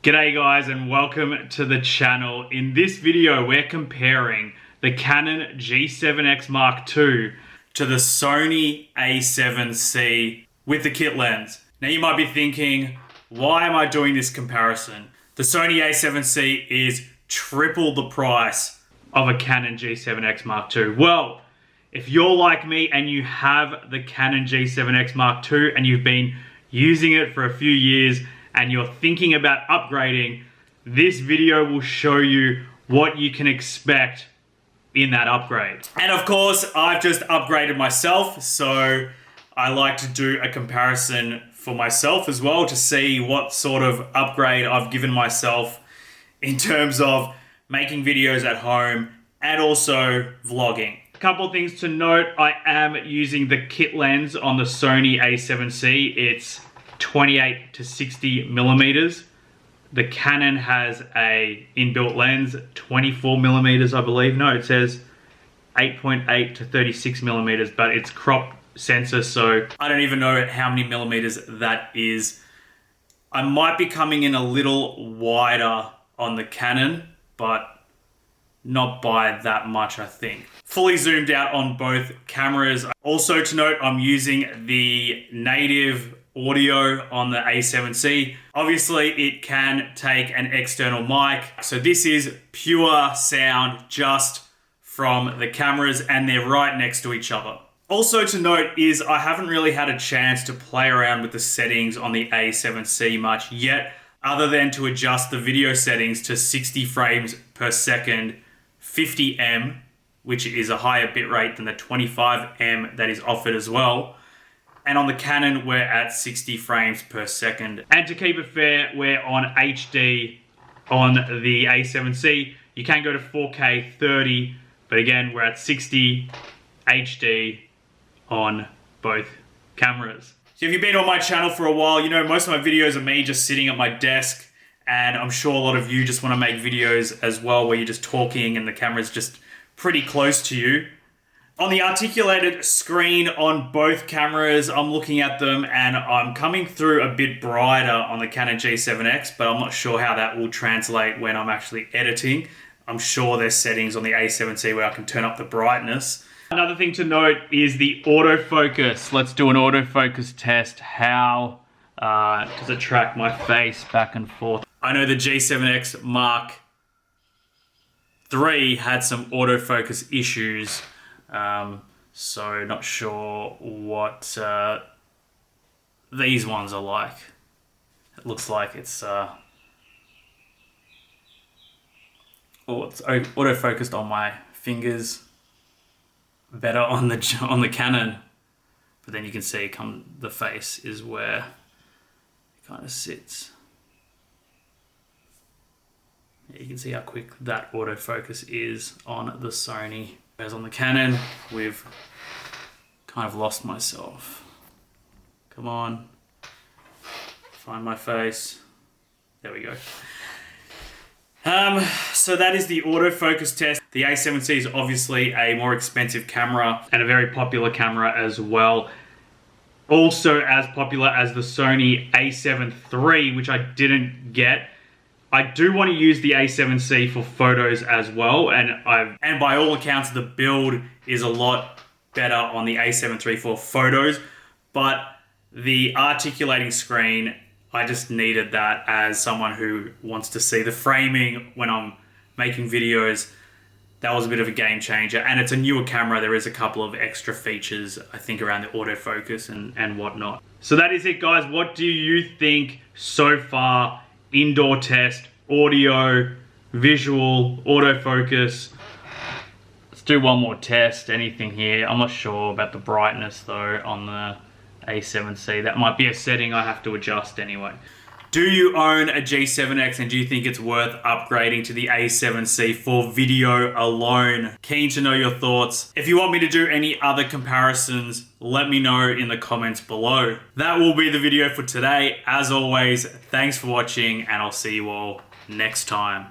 G'day guys and welcome to the channel. In this video we're comparing the Canon G7X Mark II to the Sony A7C with the kit lens. Now you might be thinking, why am I doing this comparison? The Sony A7C is triple the price of a Canon G7X Mark II. Well, if you're like me and you have the Canon G7X Mark II and you've been using it for a few years and you're thinking about upgrading, this video will show you what you can expect in that upgrade. And of course, I've just upgraded myself, so I like to do a comparison for myself as well to see what sort of upgrade I've given myself in terms of making videos at home and also vlogging. A couple of things to note: I am using the kit lens on the Sony A7C. It's 28 to 60 millimeters. The Canon has a inbuilt lens, 24 millimeters, I believe. No, it says 8.8 to 36 millimeters, but it's crop sensor, so I don't even know how many millimeters that is. I might be coming in a little wider on the Canon, but not by that much, I think. Fully zoomed out on both cameras. Also to note, I'm using the native audio on the A7C. Obviously it can take an external mic, so this is pure sound just from the cameras and they're right next to each other. Also to note is I haven't really had a chance to play around with the settings on the A7C much yet, other than to adjust the video settings to 60 frames per second, 50M, which is a higher bitrate than the 25M that is offered as well. And on the Canon, we're at 60 frames per second. And to keep it fair, we're on HD on the A7C. You can go to 4K 30, but again, we're at 60 HD on both cameras. So if you've been on my channel for a while, you know most of my videos are me just sitting at my desk, and I'm sure a lot of you just want to make videos as well where you're just talking and the camera's just pretty close to you. On the articulated screen on both cameras, I'm looking at them and I'm coming through a bit brighter on the Canon G7X, but I'm not sure how that will translate when I'm actually editing. I'm sure there's settings on the A7C where I can turn up the brightness. Another thing to note is the autofocus. Let's do an autofocus test. How does it track my face back and forth? I know the G7X Mark III had some autofocus issues. So not sure what these ones are like. It looks like it's auto-focused on my fingers, better on the Canon, but then you can see the face is where it kind of sits. You can see how quick that autofocus is on the Sony. Whereas on the Canon, we've kind of lost myself. Come on. Find my face. There we go. So that is the autofocus test. The A7C is obviously a more expensive camera and a very popular camera as well. Also as popular as the Sony A7 III, which I didn't get. I do want to use the A7C for photos as well, and by all accounts the build is a lot better on the A7 III for photos, but the articulating screen, I just needed that as someone who wants to see the framing when I'm making videos. That was a bit of a game changer, and it's a newer camera. There is a couple of extra features, I think, around the autofocus and whatnot. So that is it, guys. What do you think so far? Indoor test, audio, visual, autofocus. Let's do one more test. Anything here? I'm not sure about the brightness though on the A7C. That might be a setting I have to adjust anyway. Do you own a G7X and do you think it's worth upgrading to the A7C for video alone? Keen to know your thoughts. If you want me to do any other comparisons, let me know in the comments below. That will be the video for today. As always, thanks for watching and I'll see you all next time.